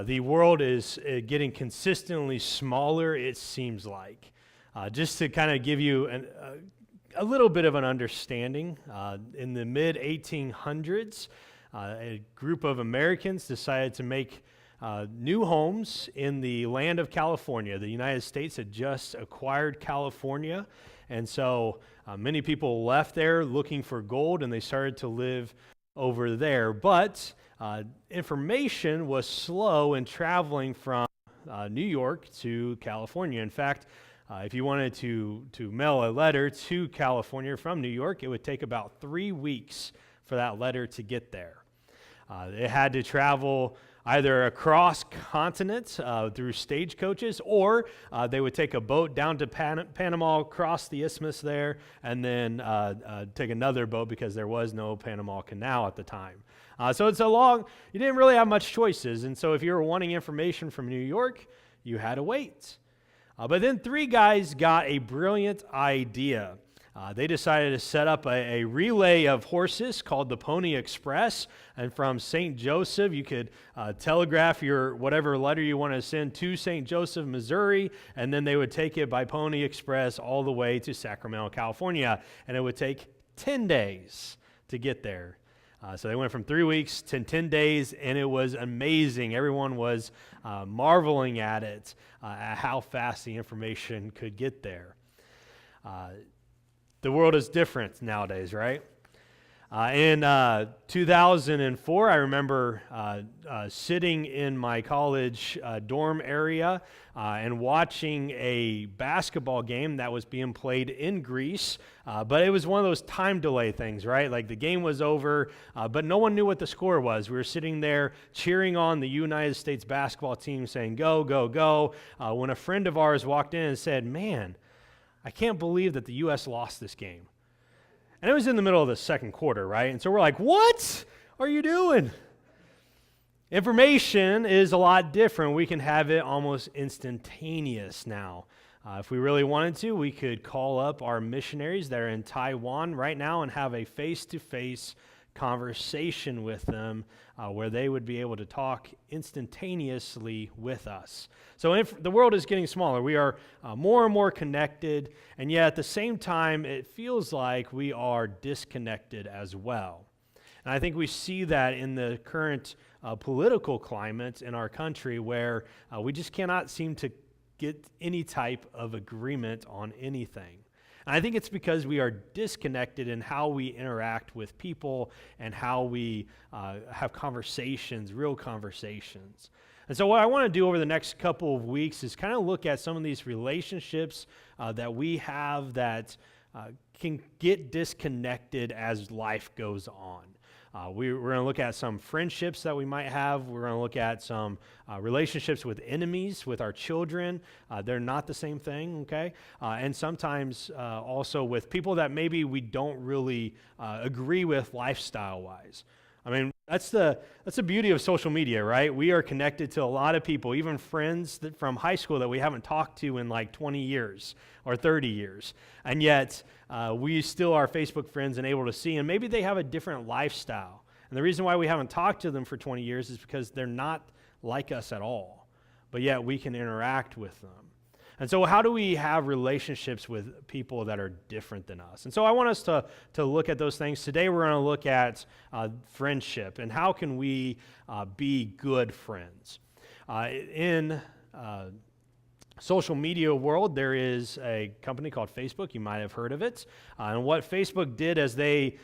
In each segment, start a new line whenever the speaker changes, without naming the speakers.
The world is getting consistently smaller, it seems like. Just to kind of give you a little bit of an understanding, in the mid-1800s, a group of Americans decided to make new homes in the land of California. The United States had just acquired California, and so many people left there looking for gold, and they started to live over there. But information was slow in traveling from New York to California. In fact, if you wanted to mail a letter to California from New York, it would take about 3 weeks for that letter to get there. It had to travel either across continents through stagecoaches, or they would take a boat down to Panama, cross the isthmus there, and then take another boat because there was no Panama Canal at the time. So it's you didn't really have much choices, and so if you were wanting information from New York, you had to wait. But then 3 guys got a brilliant idea. They decided to set up a relay of horses called the Pony Express, and from St. Joseph, you could telegraph your whatever letter you want to send to St. Joseph, Missouri, and then they would take it by Pony Express all the way to Sacramento, California, and it would take 10 days to get there. So they went from 3 weeks to 10 days, and it was amazing. Everyone was marveling at it, at how fast the information could get there. The world is different nowadays, right? In 2004, I remember sitting in my college dorm area and watching a basketball game that was being played in Greece, but it was one of those time delay things, right? Like the game was over, but no one knew what the score was. We were sitting there cheering on the United States basketball team, saying, "Go, go, go," when a friend of ours walked in and said, "Man, I can't believe that the U.S. lost this game." And it was in the middle of the second quarter, right? And so we're like, what are you doing? Information is a lot different. We can have it almost instantaneous now. If we really wanted to, we could call up our missionaries that are in Taiwan right now and have a face-to-face conversation with them where they would be able to talk instantaneously with us. So the world is getting smaller. We are more and more connected, and yet at the same time, it feels like we are disconnected as well. And I think we see that in the current political climate in our country where we just cannot seem to get any type of agreement on anything. And I think it's because we are disconnected in how we interact with people and how we have conversations, real conversations. And so what I want to do over the next couple of weeks is kind of look at some of these relationships that we have that can get disconnected as life goes on. We're going to look at some friendships that we might have. We're going to look at some relationships with enemies, with our children. They're not the same thing, okay? And sometimes also with people that maybe we don't really agree with lifestyle-wise. I mean, that's the beauty of social media, right? We are connected to a lot of people, even friends from high school that we haven't talked to in like 20 years or 30 years. And yet, we still are Facebook friends and able to see, and maybe they have a different lifestyle. And the reason why we haven't talked to them for 20 years is because they're not like us at all. But yet, we can interact with them. And so how do we have relationships with people that are different than us? And so I want us to look at those things. Today we're going to look at friendship and how can we be good friends. In social media world, there is a company called Facebook. You might have heard of it. And what Facebook did as they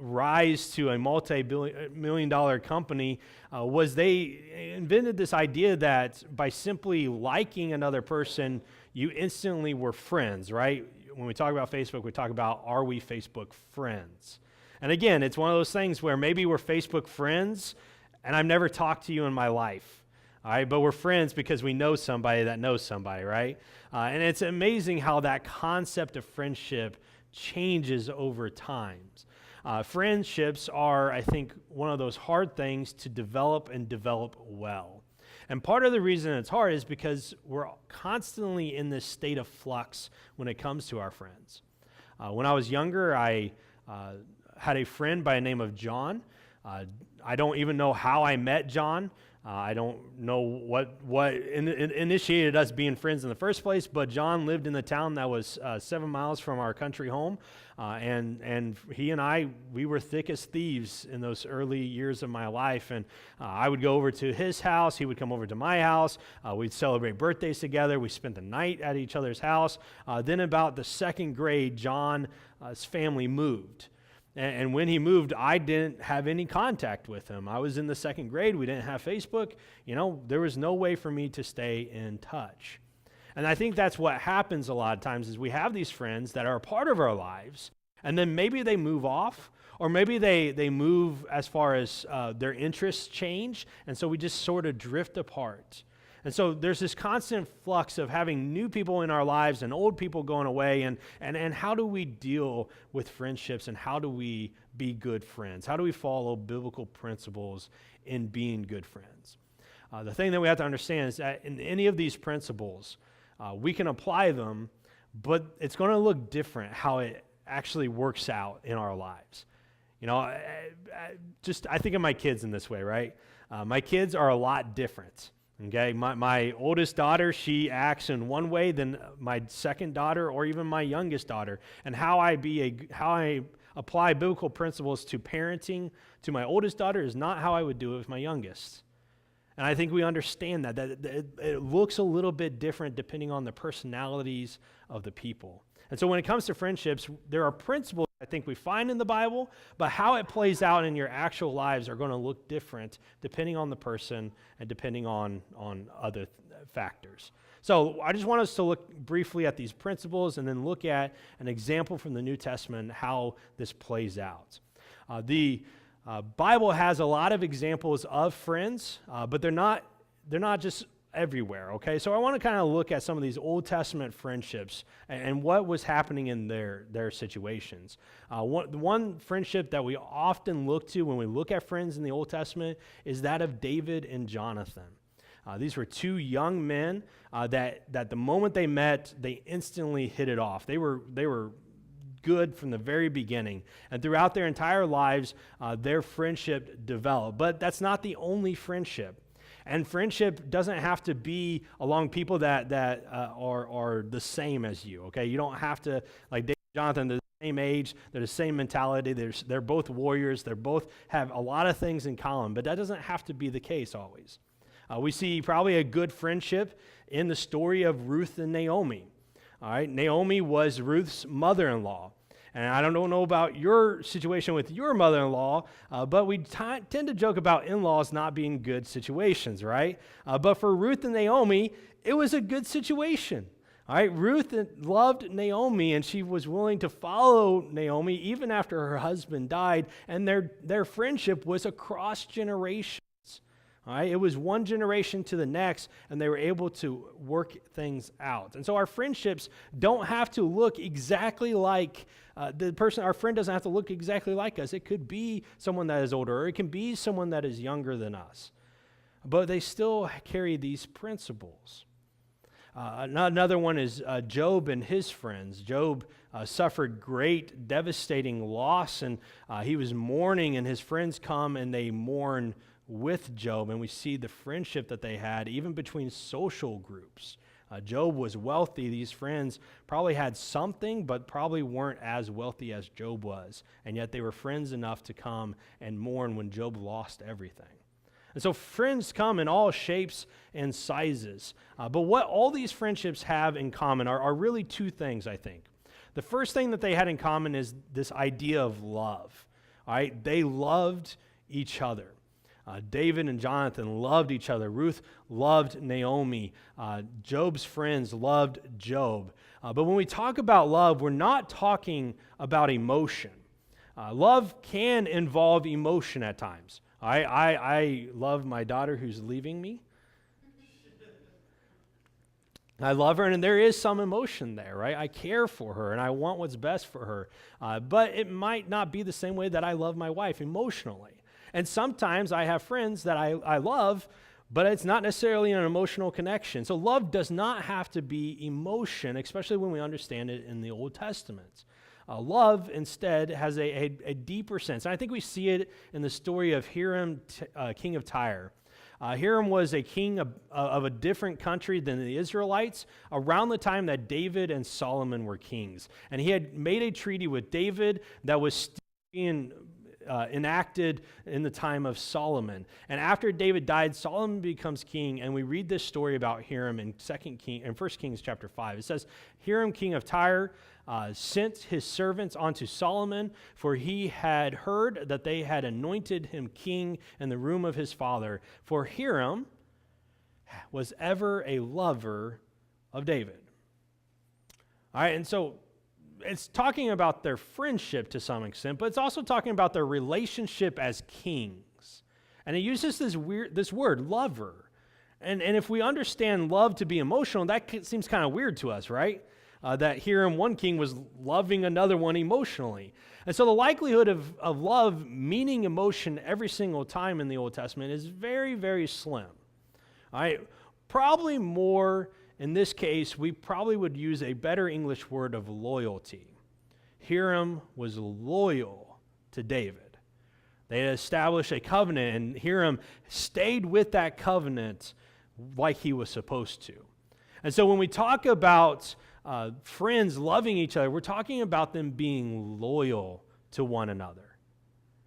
rise to a multi-million-dollar company was they invented this idea that by simply liking another person, you instantly were friends, right? When we talk about Facebook, we talk about, are we Facebook friends? And again, it's one of those things where maybe we're Facebook friends, and I've never talked to you in my life. All right, but we're friends because we know somebody that knows somebody, right? And it's amazing how that concept of friendship changes over time. Friendships are, I think, one of those hard things to develop and develop well. And part of the reason it's hard is because we're constantly in this state of flux when it comes to our friends. When I was younger, I had a friend by the name of John. I don't even know how I met John. I don't know what initiated us being friends in the first place, but John lived in the town that was 7 miles from our country home, and he and I, we were thick as thieves in those early years of my life, and I would go over to his house, he would come over to my house, we'd celebrate birthdays together, we spent the night at each other's house. Then about the second grade, John's family moved. And when he moved, I didn't have any contact with him. I was in the second grade. We didn't have Facebook. There was no way for me to stay in touch. And I think that's what happens a lot of times is we have these friends that are a part of our lives, and then maybe they move off, or maybe they move as far as their interests change, and so we just sort of drift apart. And so there's this constant flux of having new people in our lives and old people going away, and how do we deal with friendships, and how do we be good friends? How do we follow biblical principles in being good friends? The thing that we have to understand is that in any of these principles, we can apply them, but it's going to look different how it actually works out in our lives. I think of my kids in this way, right? My kids are a lot different. Okay, my oldest daughter, she acts in one way than my second daughter or even my youngest daughter. And how I apply biblical principles to parenting to my oldest daughter is not how I would do it with my youngest. And I think we understand that it looks a little bit different depending on the personalities of the people. And so when it comes to friendships, there are principles I think we find in the Bible, but how it plays out in your actual lives are going to look different depending on the person and depending on other factors. So I just want us to look briefly at these principles and then look at an example from the New Testament how this plays out. The Bible has a lot of examples of friends, but they're not just everywhere, okay? So I want to kind of look at some of these Old Testament friendships and what was happening in their situations. One friendship that we often look to when we look at friends in the Old Testament is that of David and Jonathan. These were two young men that the moment they met, they instantly hit it off. They were good from the very beginning, and throughout their entire lives, their friendship developed. But that's not the only friendship. And friendship doesn't have to be along people that are the same as you, okay? You don't have to, like David and Jonathan, they're the same age, they're the same mentality, they're both warriors, they both have a lot of things in common, but that doesn't have to be the case always. We see probably a good friendship in the story of Ruth and Naomi. All right, Naomi was Ruth's mother-in-law. And I don't know about your situation with your mother-in-law, but we tend to joke about in-laws not being good situations, right? But for Ruth and Naomi, it was a good situation. All right, Ruth loved Naomi, and she was willing to follow Naomi even after her husband died, and their friendship was across generations. All right, it was one generation to the next, and they were able to work things out. And so our friendships don't have to look exactly like the person, our friend doesn't have to look exactly like us. It could be someone that is older, or it can be someone that is younger than us. But they still carry these principles. Another one is Job and his friends. Job suffered great, devastating loss, and he was mourning, and his friends come and they mourn with Job, and we see the friendship that they had even between social groups. Job was wealthy. These friends probably had something, but probably weren't as wealthy as Job was, and yet they were friends enough to come and mourn when Job lost everything. And so friends come in all shapes and sizes, but what all these friendships have in common are really two things, I think. The first thing that they had in common is this idea of love. All right, they loved each other. David and Jonathan loved each other. Ruth loved Naomi. Job's friends loved Job. But when we talk about love, we're not talking about emotion. Love can involve emotion at times. I love my daughter who's leaving me. I love her, and there is some emotion there, right? I care for her, and I want what's best for her. But it might not be the same way that I love my wife emotionally. And sometimes I have friends that I love, but it's not necessarily an emotional connection. So love does not have to be emotion, especially when we understand it in the Old Testament. Love, instead, has a deeper sense. And I think we see it in the story of Hiram, king of Tyre. Hiram was a king of a different country than the Israelites around the time that David and Solomon were kings. And he had made a treaty with David that was still being enacted in the time of Solomon. And after David died, Solomon becomes king, and we read this story about Hiram in 1 Kings chapter 5. It says, Hiram, king of Tyre, sent his servants unto Solomon, for he had heard that they had anointed him king in the room of his father. For Hiram was ever a lover of David. All right, and so it's talking about their friendship to some extent, but it's also talking about their relationship as kings. And it uses this word, lover. And if we understand love to be emotional, that seems kind of weird to us, right? That Hiram, one king, was loving another one emotionally. And so the likelihood of love meaning emotion every single time in the Old Testament is very, very slim. All right? Probably more, in this case, we probably would use a better English word of loyalty. Hiram was loyal to David. They had established a covenant, and Hiram stayed with that covenant like he was supposed to. And so when we talk about friends loving each other, we're talking about them being loyal to one another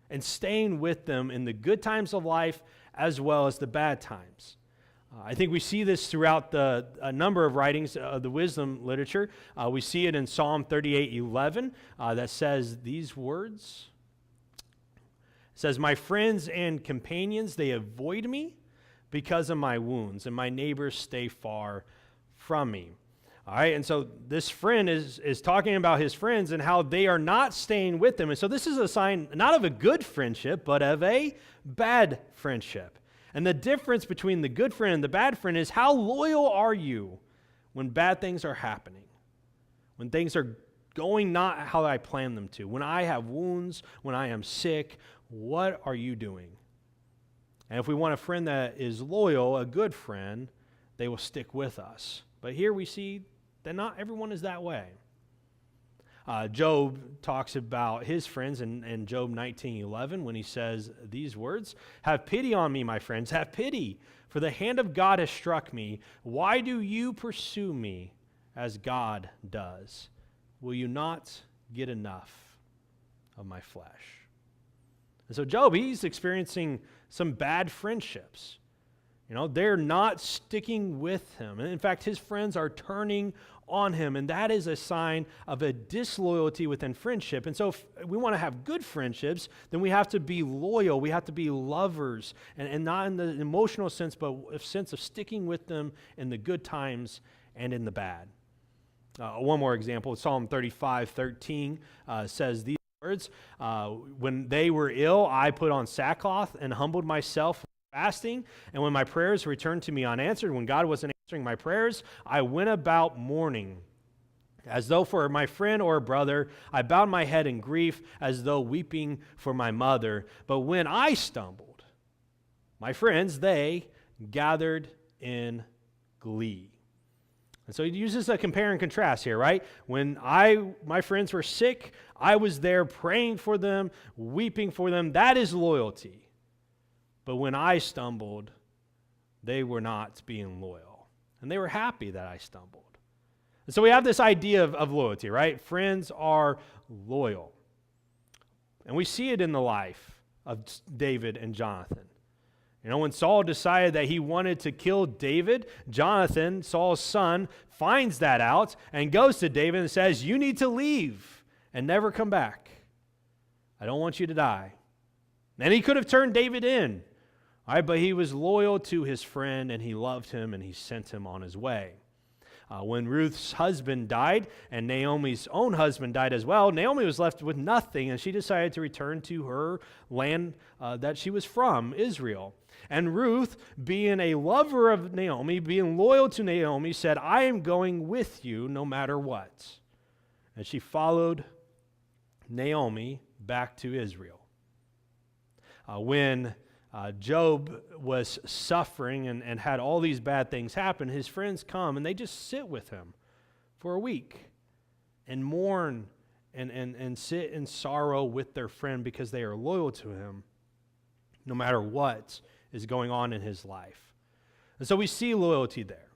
and staying with them in the good times of life as well as the bad times. I think we see this throughout a number of writings of the wisdom literature. We see it in Psalm 38:11 that says these words. It says, "My friends and companions, they avoid me because of my wounds, and my neighbors stay far from me." All right, and so this friend is talking about his friends and how they are not staying with them. And so this is a sign not of a good friendship, but of a bad friendship. And the difference between the good friend and the bad friend is how loyal are you when bad things are happening, when things are going not how I planned them to, when I have wounds, when I am sick, what are you doing? And if we want a friend that is loyal, a good friend, they will stick with us. But here we see that not everyone is that way. Job talks about his friends in Job 19:11 when he says these words, "Have pity on me, my friends, have pity, for the hand of God has struck me. Why do you pursue me as God does? Will you not get enough of my flesh?" And so Job, he's experiencing some bad friendships. You know, they're not sticking with him. And in fact, his friends are turning on him, and that is a sign of a disloyalty within friendship. And so if we want to have good friendships, then we have to be loyal. We have to be lovers, and not in the emotional sense, but a sense of sticking with them in the good times and in the bad. One more example, Psalm 35:13 says these words, "When they were ill, I put on sackcloth and humbled myself fasting, and when my prayers returned to me unanswered, when God wasn't answering my prayers, I went about mourning, as though for my friend or brother. I bowed my head in grief, as though weeping for my mother. But when I stumbled, my friends, they gathered in glee." And so he uses a compare and contrast here, right? When my friends were sick, I was there praying for them, weeping for them. That is loyalty. But when I stumbled, they were not being loyal. And they were happy that I stumbled. And so we have this idea of loyalty, right? Friends are loyal. And we see it in the life of David and Jonathan. You know, when Saul decided that he wanted to kill David, Jonathan, Saul's son, finds that out and goes to David and says, "You need to leave and never come back. I don't want you to die." And he could have turned David in. All right, but he was loyal to his friend, and he loved him, and he sent him on his way. When Ruth's husband died, and Naomi's own husband died as well, Naomi was left with nothing, and she decided to return to her land that she was from, Israel. And Ruth, being a lover of Naomi, being loyal to Naomi, said, "I am going with you no matter what." And she followed Naomi back to Israel. When Job was suffering and had all these bad things happen, his friends come and they just sit with him for a week and mourn and sit in sorrow with their friend because they are loyal to him, no matter what is going on in his life. And so we see loyalty there.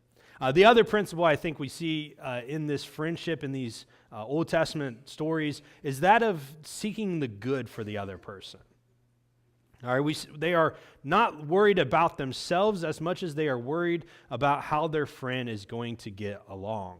The other principle I think we see in this friendship, in these Old Testament stories, is that of seeking the good for the other person. All right, they are not worried about themselves as much as they are worried about how their friend is going to get along.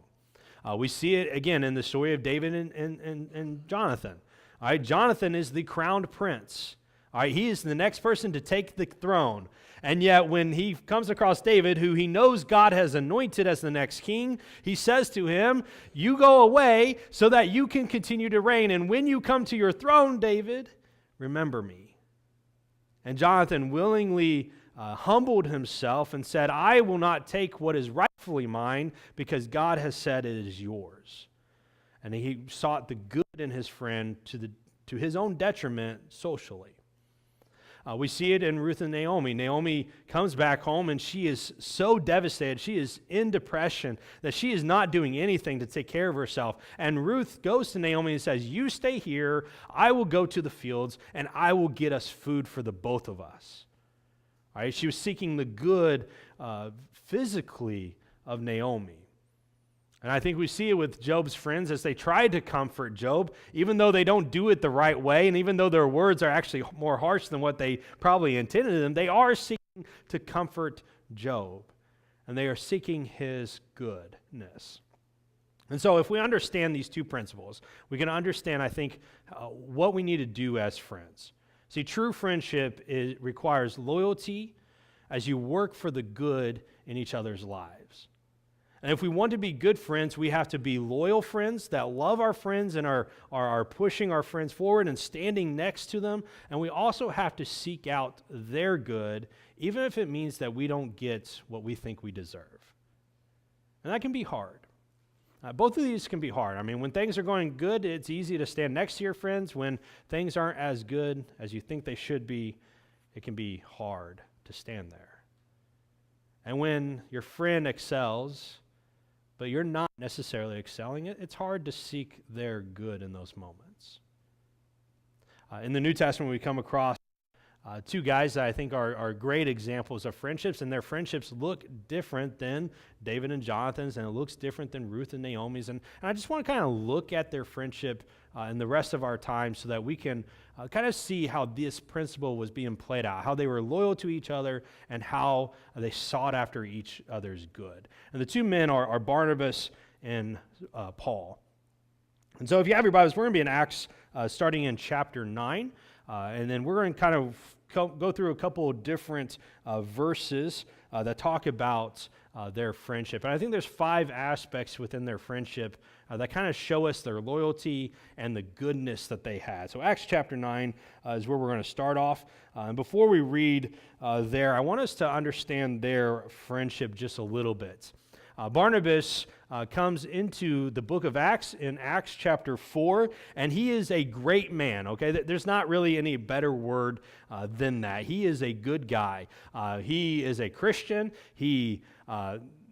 We see it again in the story of David and Jonathan. All right, Jonathan is the crowned prince. All right, he is the next person to take the throne. And yet when he comes across David, who he knows God has anointed as the next king, he says to him, "You go away so that you can continue to reign. And when you come to your throne, David, remember me." And Jonathan willingly humbled himself and said, "I will not take what is rightfully mine because God has said it is yours." And he sought the good in his friend to his own detriment socially. We see it in Ruth and Naomi. Naomi comes back home and she is so devastated. She is in depression that she is not doing anything to take care of herself. And Ruth goes to Naomi and says, "You stay here. I will go to the fields and I will get us food for the both of us." All right? She was seeking the good physically of Naomi. And I think we see it with Job's friends as they try to comfort Job, even though they don't do it the right way, and even though their words are actually more harsh than what they probably intended them, they are seeking to comfort Job, and they are seeking his goodness. And so if we understand these two principles, we can understand, I think, what we need to do as friends. See, true friendship requires loyalty as you work for the good in each other's lives. And if we want to be good friends, we have to be loyal friends that love our friends and are pushing our friends forward and standing next to them. And we also have to seek out their good, even if it means that we don't get what we think we deserve. And that can be hard. Both of these can be hard. I mean, when things are going good, it's easy to stand next to your friends. When things aren't as good as you think they should be, it can be hard to stand there. And when your friend excels, but you're not necessarily excelling it, it's hard to seek their good in those moments. In the New Testament, we come across two guys that I think are great examples of friendships, and their friendships look different than David and Jonathan's, and it looks different than Ruth and Naomi's. And I just want to kind of look at their friendship in the rest of our time so that we can kind of see how this principle was being played out, how they were loyal to each other, and how they sought after each other's good. And the two men are Barnabas and Paul. And so if you have your Bibles, we're going to be in Acts starting in chapter 9. And then we're going to kind of go through a couple of different verses that talk about their friendship. And I think there's 5 aspects within their friendship that kind of show us their loyalty and the goodness that they had. So Acts chapter 9 is where we're going to start off. And before we read there, I want us to understand their friendship just a little bit. Barnabas comes into the book of Acts in Acts chapter 4, and he is a great man, okay? There's not really any better word than that. He is a good guy. He is a Christian. He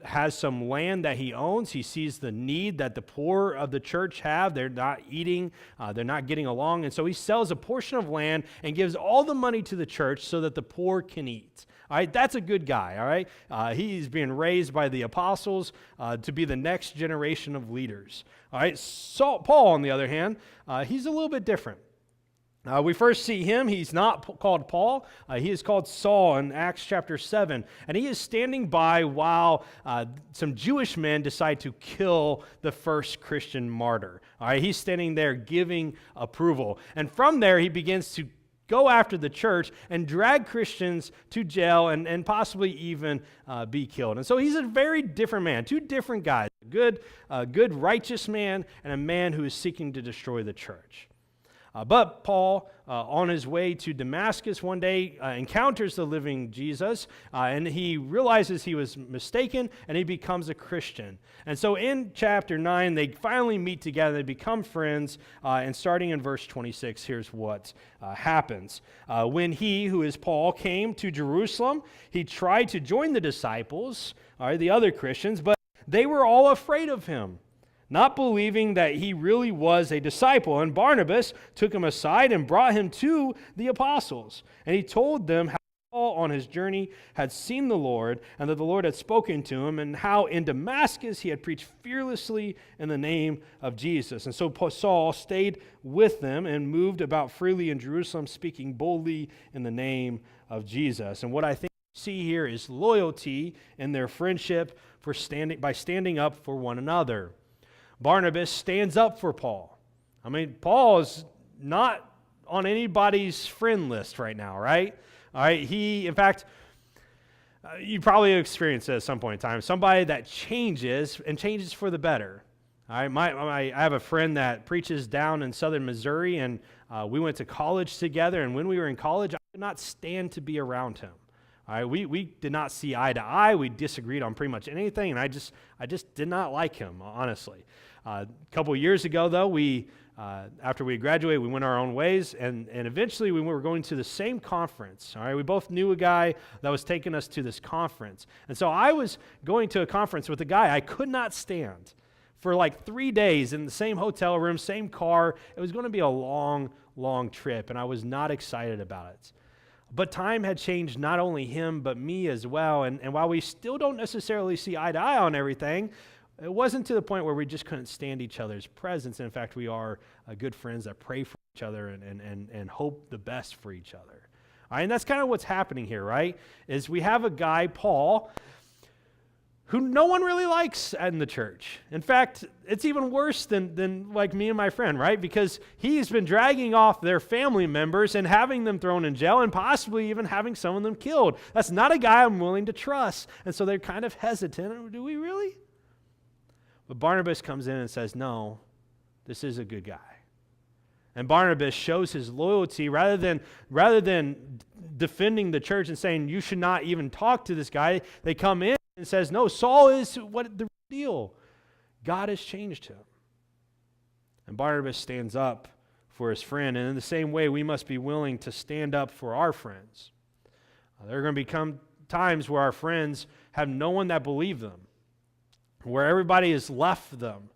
has some land that he owns. He sees the need that the poor of the church have. They're not eating. They're not getting along. And so he sells a portion of land and gives all the money to the church so that the poor can eat. All right, that's a good guy, all right? He's being raised by the apostles to be the next generation of leaders. All right, Paul, on the other hand, he's a little bit different. We first see him, he's not called Paul, he is called Saul in Acts chapter 7. And he is standing by while some Jewish men decide to kill the first Christian martyr. All right, he's standing there giving approval. And from there, he begins to go after the church and drag Christians to jail and possibly even be killed. And so he's a very different man, two different guys, a good righteous man and a man who is seeking to destroy the church. But Paul, on his way to Damascus one day, encounters the living Jesus, and he realizes he was mistaken, and he becomes a Christian. And so in chapter 9, they finally meet together, they become friends, and starting in verse 26, here's what happens. When he, who is Paul, came to Jerusalem, he tried to join the disciples, the other Christians, but they were all afraid of him. not believing that he really was a disciple. And Barnabas took him aside and brought him to the apostles. And he told them how Paul on his journey had seen the Lord, and that the Lord had spoken to him, and how in Damascus he had preached fearlessly in the name of Jesus. And so Saul stayed with them and moved about freely in Jerusalem, speaking boldly in the name of Jesus. And what I think we see here is loyalty in their friendship by standing up for one another. Barnabas stands up for Paul. I mean, Paul is not on anybody's friend list right now, right? All right, in fact, you probably experienced it at some point in time. Somebody that changes and changes for the better. All right, I have a friend that preaches down in southern Missouri, and we went to college together. And when we were in college, I could not stand to be around him. All right, we did not see eye to eye. We disagreed on pretty much anything, and I just did not like him, honestly. A couple of years ago, though, after we graduated, we went our own ways, and eventually we were going to the same conference. All right, we both knew a guy that was taking us to this conference. And so I was going to a conference with a guy I could not stand for like 3 days in the same hotel room, same car. It was going to be a long, long trip, and I was not excited about it. But time had changed not only him, but me as well. And while we still don't necessarily see eye to eye on everything, it wasn't to the point where we just couldn't stand each other's presence. In fact, we are good friends that pray for each other and hope the best for each other. All right, and that's kind of what's happening here, right? Is we have a guy, Paul, who no one really likes in the church. In fact, it's even worse than like me and my friend, right? Because he's been dragging off their family members and having them thrown in jail and possibly even having some of them killed. That's not a guy I'm willing to trust. And so they're kind of hesitant. Do we really? But Barnabas comes in and says, no, this is a good guy. And Barnabas shows his loyalty rather than defending the church and saying, you should not even talk to this guy. They come in and says, no, Saul is what the deal. God has changed him. And Barnabas stands up for his friend. And in the same way, we must be willing to stand up for our friends. There are going to become times where our friends have no one that believes them, where everybody has left them.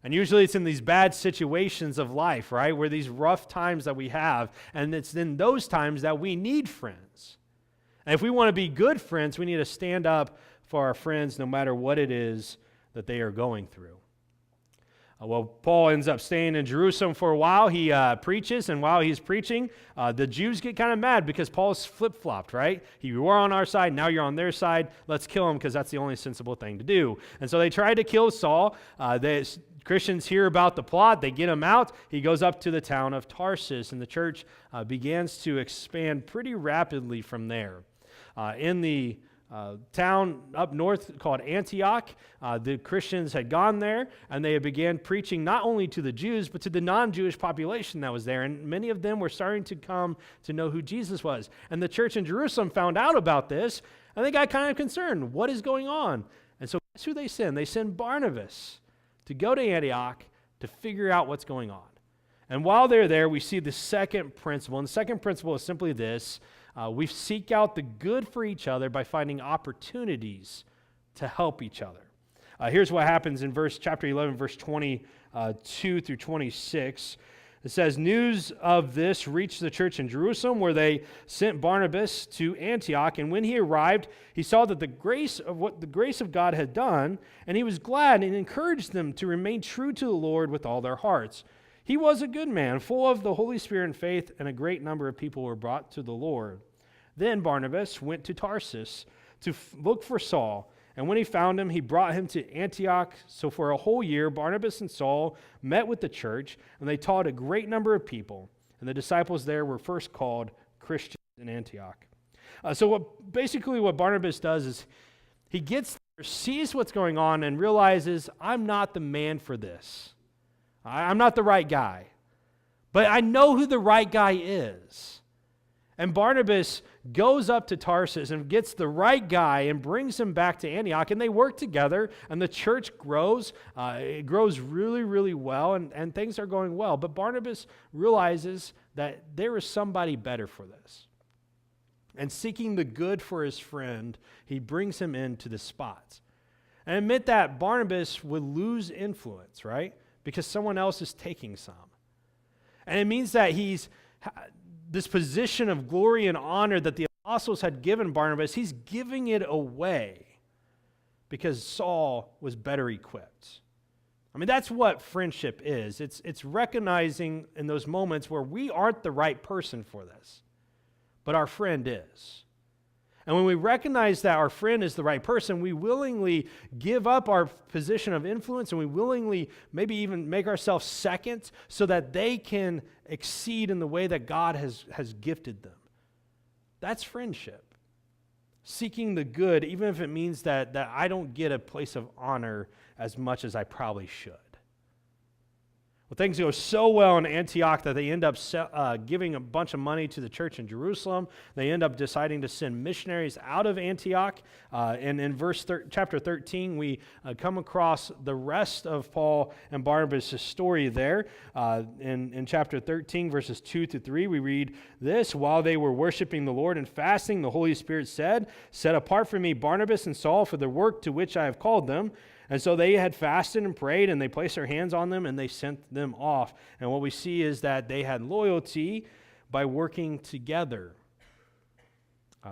And usually it's in these bad situations of life, right? Where these rough times that we have, and it's in those times that we need friends. And if we want to be good friends, we need to stand up for our friends no matter what it is that they are going through. Well, Paul ends up staying in Jerusalem for a while. He preaches, and while he's preaching, the Jews get kind of mad because Paul's flip-flopped, right? You were on our side, now you're on their side. Let's kill him because that's the only sensible thing to do. And so they tried to kill Saul. Christians hear about the plot. They get him out. He goes up to the town of Tarsus, and the church begins to expand pretty rapidly from there. In the town up north called Antioch, the Christians had gone there, and they had began preaching not only to the Jews, but to the non-Jewish population that was there. And many of them were starting to come to know who Jesus was. And the church in Jerusalem found out about this, and they got kind of concerned. What is going on? And so guess who they send? They send Barnabas to go to Antioch to figure out what's going on. And while they're there, we see the second principle. And the second principle is simply this. We seek out the good for each other by finding opportunities to help each other. Here's what happens in chapter 11, verse 22 through 26. It says, news of this reached the church in Jerusalem, where they sent Barnabas to Antioch. And when he arrived, he saw that the grace of God had done, and he was glad and encouraged them to remain true to the Lord with all their hearts. He was a good man, full of the Holy Spirit and faith, and a great number of people were brought to the Lord. Then Barnabas went to Tarsus to look for Saul, and when he found him, he brought him to Antioch. So for a whole year, Barnabas and Saul met with the church, and they taught a great number of people. And the disciples there were first called Christians in Antioch. So what Barnabas does is he gets there, sees what's going on, and realizes, I'm not the man for this. I'm not the right guy, but I know who the right guy is. And Barnabas goes up to Tarsus and gets the right guy and brings him back to Antioch, and they work together, and the church grows. It grows really, really well, and things are going well. But Barnabas realizes that there is somebody better for this. And seeking the good for his friend, he brings him into the spot. And admit that Barnabas would lose influence, right? Because someone else is taking some. And it means that this position of glory and honor that the apostles had given Barnabas, he's giving it away because Saul was better equipped. I mean, that's what friendship is. It's recognizing in those moments where we aren't the right person for this, but our friend is. And when we recognize that our friend is the right person, we willingly give up our position of influence and we willingly maybe even make ourselves second so that they can exceed in the way that God has gifted them. That's friendship. Seeking the good, even if it means that I don't get a place of honor as much as I probably should. Well, things go so well in Antioch that they end up giving a bunch of money to the church in Jerusalem. They end up deciding to send missionaries out of Antioch. And in chapter 13, we come across the rest of Paul and Barnabas' story there. In chapter 13, verses 2 to 3, we read this: "While they were worshiping the Lord and fasting, the Holy Spirit said, 'Set apart for me Barnabas and Saul for the work to which I have called them.' And so they had fasted and prayed, and they placed their hands on them, and they sent them off." And what we see is that they had loyalty by working together.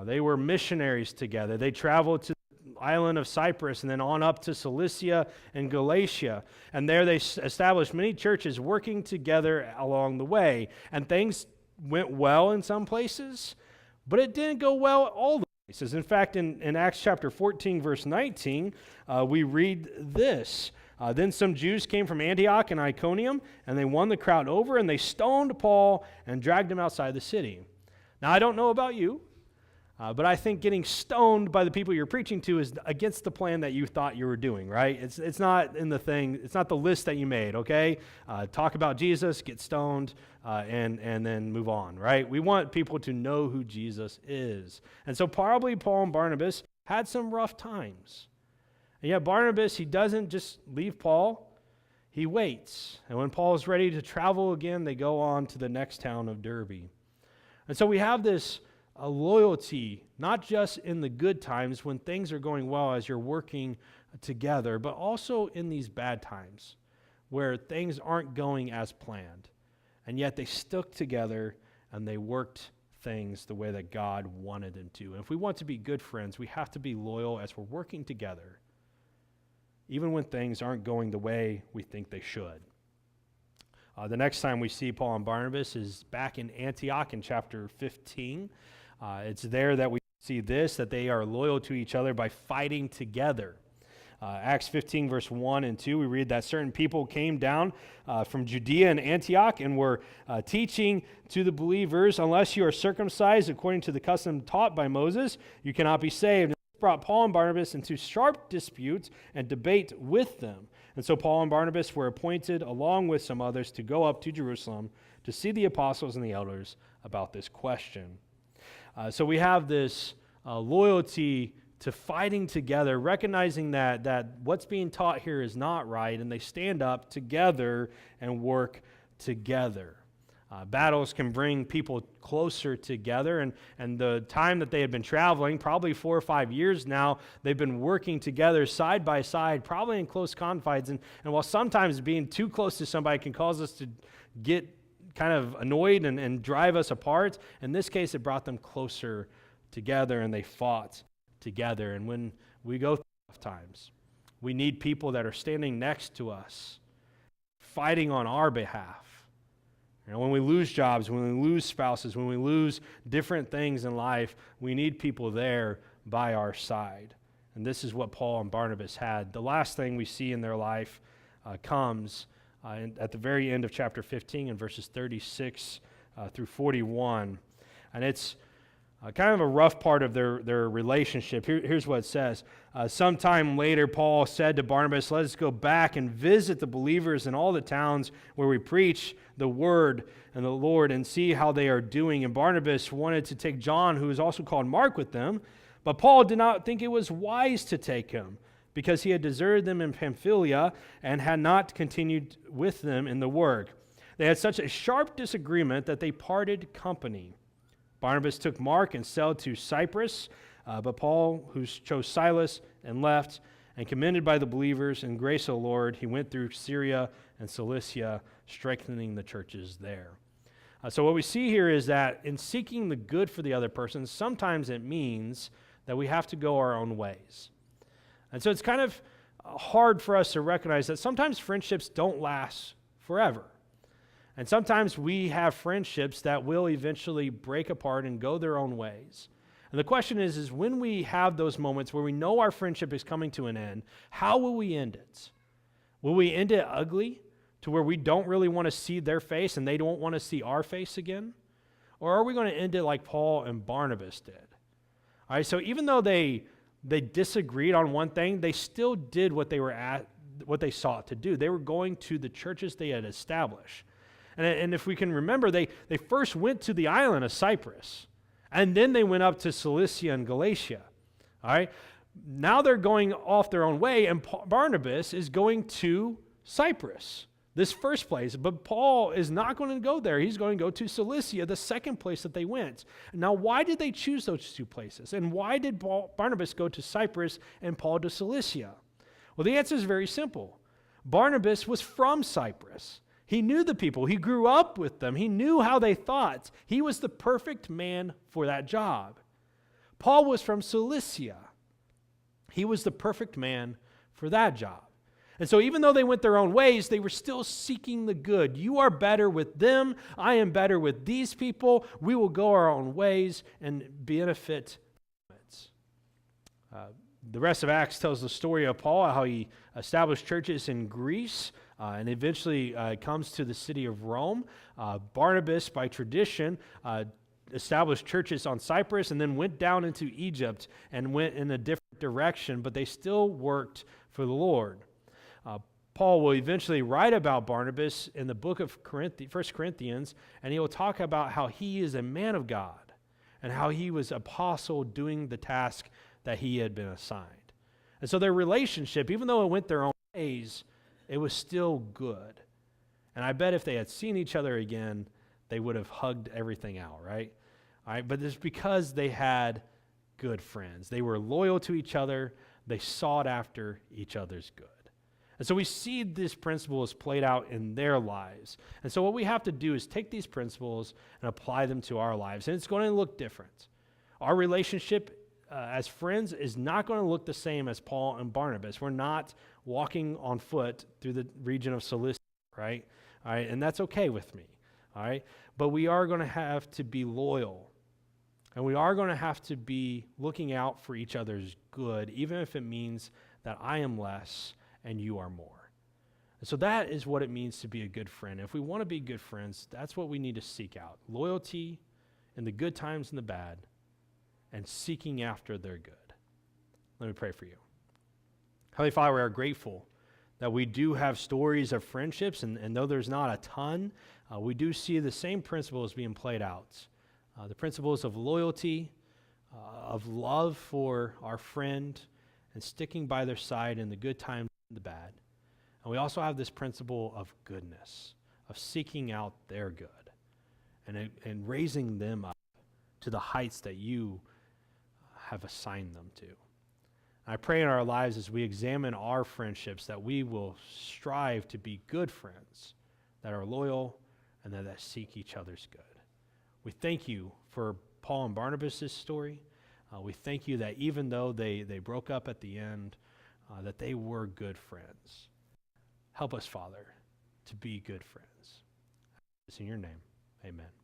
They were missionaries together. They traveled to the island of Cyprus and then on up to Cilicia and Galatia. And there they established many churches working together along the way. And things went well in some places, but it didn't go well all the places. In fact, in Acts chapter 14, verse 19, we read this. "Then some Jews came from Antioch and Iconium, and they won the crowd over, and they stoned Paul and dragged him outside the city." Now, I don't know about you, but I think getting stoned by the people you're preaching to is against the plan that you thought you were doing, right? It's not in the thing. It's not the list that you made, okay? Talk about Jesus, get stoned, and then move on, right? We want people to know who Jesus is. And so probably Paul and Barnabas had some rough times. And yet Barnabas, he doesn't just leave Paul. He waits. And when Paul is ready to travel again, they go on to the next town of Derbe. And so we have this a loyalty, not just in the good times when things are going well as you're working together, but also in these bad times where things aren't going as planned. And yet they stuck together and they worked things the way that God wanted them to. And if we want to be good friends, we have to be loyal as we're working together, even when things aren't going the way we think they should. The next time we see Paul and Barnabas is back in Antioch in chapter 15. It's there that we see this, that they are loyal to each other by fighting together. Acts 15, verse 1 and 2, we read that certain people came down from Judea and Antioch and were teaching to the believers, "Unless you are circumcised according to the custom taught by Moses, you cannot be saved." And this brought Paul and Barnabas into sharp disputes and debate with them. And so Paul and Barnabas were appointed, along with some others, to go up to Jerusalem to see the apostles and the elders about this question. So we have this loyalty to fighting together, recognizing that what's being taught here is not right, and they stand up together and work together. Battles can bring people closer together, and the time that they had been traveling, probably 4 or 5 years now, they've been working together side by side, probably in close confines, and while sometimes being too close to somebody can cause us to get kind of annoyed and drive us apart, in this case it brought them closer together and they fought together. And when we go through tough times, we need people that are standing next to us, fighting on our behalf. You know, when we lose jobs, when we lose spouses, when we lose different things in life, we need people there by our side. And this is what Paul and Barnabas had. The last thing we see in their life comes at the very end of chapter 15 in verses 36 through 41. And it's kind of a rough part of their relationship. Here's what it says. Sometime later, Paul said to Barnabas, "Let us go back and visit the believers in all the towns where we preach the word and the Lord and see how they are doing." And Barnabas wanted to take John, who is also called Mark, with them, but Paul did not think it was wise to take him, because he had deserted them in Pamphylia and had not continued with them in the work. They had such a sharp disagreement that they parted company. Barnabas took Mark and sailed to Cyprus, but Paul, who chose Silas, and left. And commended by the believers in grace of the Lord, he went through Syria and Cilicia, strengthening the churches there. So what we see here is that in seeking the good for the other person, sometimes it means that we have to go our own ways. And so it's kind of hard for us to recognize that sometimes friendships don't last forever. And sometimes we have friendships that will eventually break apart and go their own ways. And the question is when we have those moments where we know our friendship is coming to an end, how will we end it? Will we end it ugly to where we don't really want to see their face and they don't want to see our face again? Or are we going to end it like Paul and Barnabas did? All right, so even though they disagreed on one thing, they still did what they sought to do. They were going to the churches they had established. And if we can remember, they first went to the island of Cyprus, and then they went up to Cilicia and Galatia. All right, now they're going off their own way, and Barnabas is going to Cyprus, this first place. But Paul is not going to go there. He's going to go to Cilicia, the second place that they went. Now, why did they choose those two places? And why did Barnabas go to Cyprus and Paul to Cilicia? Well, the answer is very simple. Barnabas was from Cyprus. He knew the people. He grew up with them. He knew how they thought. He was the perfect man for that job. Paul was from Cilicia. He was the perfect man for that job. And so even though they went their own ways, they were still seeking the good. You are better with them. I am better with these people. We will go our own ways and benefit from it. The rest of Acts tells the story of Paul, how he established churches in Greece and eventually comes to the city of Rome. Barnabas, by tradition, established churches on Cyprus and then went down into Egypt and went in a different direction, but they still worked for the Lord. Paul will eventually write about Barnabas in the book of 1 Corinthians, and he will talk about how he is a man of God and how he was apostle doing the task that he had been assigned. And so their relationship, even though it went their own ways, it was still good. And I bet if they had seen each other again, they would have hugged everything out, right? All right, but it's because they had good friends. They were loyal to each other. They sought after each other's good. And so we see this principle is played out in their lives. And so what we have to do is take these principles and apply them to our lives. And it's going to look different. Our relationship as friends is not going to look the same as Paul and Barnabas. We're not walking on foot through the region of Cilicia, right? All right, and that's okay with me, all right? But we are going to have to be loyal, and we are going to have to be looking out for each other's good, even if it means that I am less and you are more. And so that is what it means to be a good friend. If we want to be good friends, that's what we need to seek out. Loyalty in the good times and the bad, and seeking after their good. Let me pray for you. Heavenly Father, we are grateful that we do have stories of friendships, and though there's not a ton, we do see the same principles being played out. The principles of loyalty, of love for our friend, and sticking by their side in the good times and the bad. And we also have this principle of goodness, of seeking out their good, and raising them up to the heights that you have assigned them to. I pray in our lives as we examine our friendships that we will strive to be good friends that are loyal and that seek each other's good. We thank you for Paul and Barnabas' story. We thank you that even though they broke up at the end, that they were good friends. Help us, Father, to be good friends. It's in your name. Amen.